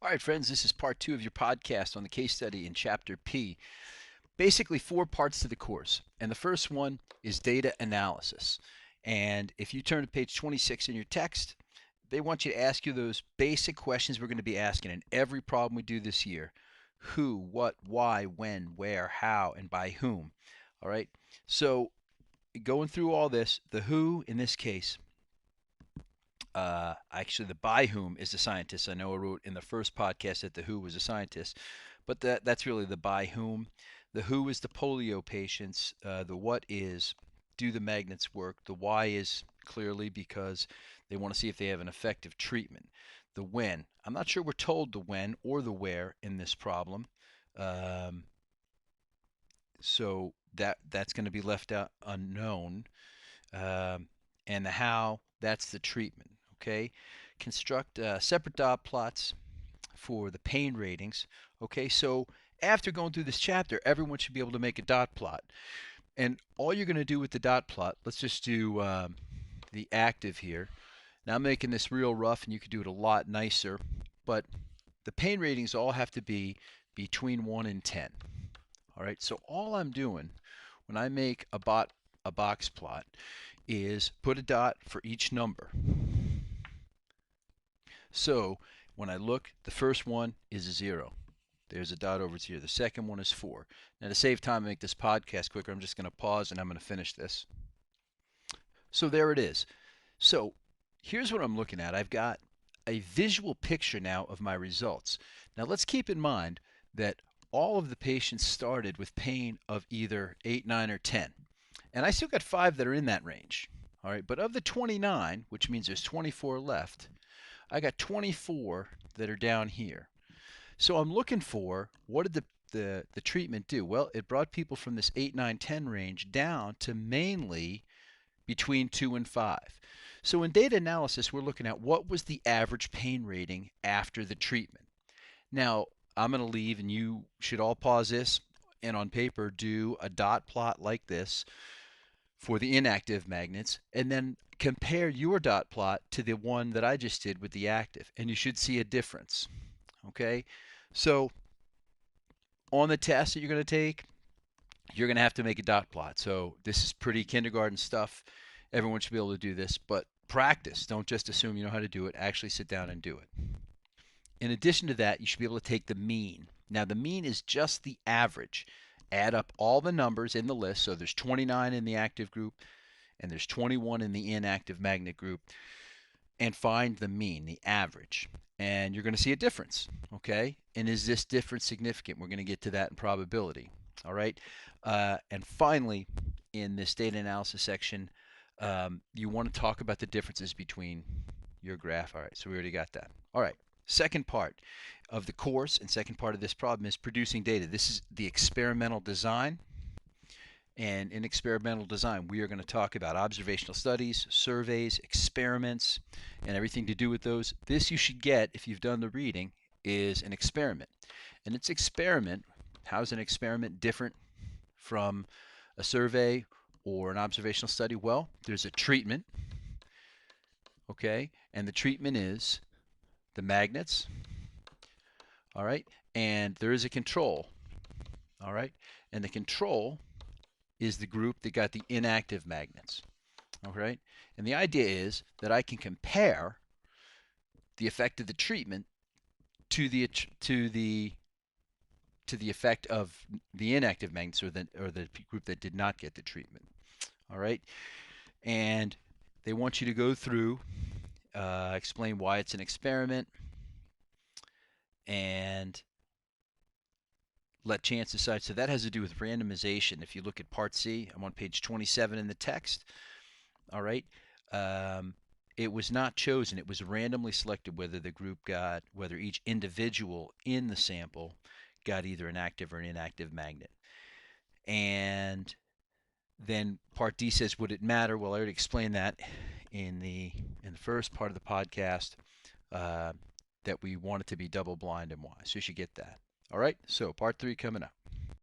All right, friends, this is part 2 of your podcast on the case study in Chapter P. Basically, 4 parts to the course. And the first one is data analysis. And if you turn to page 26 in your text, they want you to ask you those basic questions we're going to be asking in every problem we do this year: who, what, why, when, where, how, and by whom. All right. So, going through all this, the who in this case, actually, the by whom is the scientist. I know I wrote in the first podcast that the who was a scientist, but that's really the by whom. The who is the polio patients. The what is, do the magnets work? The why is clearly because they want to see if they have an effective treatment. The when, I'm not sure we're told the when or the where in this problem, um, so that's going to be left out unknown. Um, and the how, that's the treatment. Okay, construct separate dot plots for the pain ratings. Okay, so after going through this chapter, everyone should be able to make a dot plot. And all you're going to do with the dot plot, let's just do the active here. Now I'm making this real rough, and you could do it a lot nicer, but the pain ratings all have to be between 1 and 10. All right, so all I'm doing when I make a box plot is put a dot for each number. So when I look, the first one is a 0. There's a dot over here. The second one is 4. Now, to save time and make this podcast quicker, I'm just going to pause and I'm going to finish this. So there it is. So here's what I'm looking at. I've got a visual picture now of my results. Now let's keep in mind that all of the patients started with pain of either 8, 9, or 10. And I still got 5 that are in that range. All right, but of the 29, which means there's 24 left, I got 24 that are down here. So I'm looking for, what did the treatment do? Well, it brought people from this 8, 9, 10 range down to mainly between 2 and 5. So in data analysis, we're looking at what was the average pain rating after the treatment. Now, I'm going to leave, and you should all pause this and on paper do a dot plot like this for the inactive magnets, and then compare your dot plot to the one that I just did with the active, and you should see a difference. Okay, so on the test that you're going to take, you're going to have to make a dot plot. So this is pretty kindergarten stuff. Everyone should be able to do this, but practice. Don't just assume you know how to do it. Actually sit down and do it. In addition to that, you should be able to take the mean. Now, the mean is just the average. Add up all the numbers in the list. So there's 29 in the active group, and there's 21 in the inactive magnet group, and find the mean, the average. And you're going to see a difference, okay? And is this difference significant? We're going to get to that in probability, all right? And finally, in this data analysis section, you want to talk about the differences between your graph. All right, so we already got that. All right, second part of the course and second part of this problem is producing data. This is the experimental design. And in experimental design, we are going to talk about observational studies, surveys, experiments, and everything to do with those. This you should get, if you've done the reading, is an experiment. And it's experiment. How's an experiment different from a survey or an observational study? Well, there's a treatment, okay? And the treatment is the magnets, all right? And there is a control, all right? And the control is the group that got the inactive magnets. All right? And the idea is that I can compare the effect of the treatment to the effect of the inactive magnets, or the group that did not get the treatment. All right? And they want you to go through, explain why it's an experiment, and let chance decide. So that has to do with randomization. If you look at part C, I'm on page 27 in the text. All right. It was not chosen. It was randomly selected whether the group got, whether each individual in the sample got either an active or an inactive magnet. And then part D says, would it matter? Well, I already explained that in the first part of the podcast, that we want it to be double blind and why. So you should get that. All right. So part 3 coming up.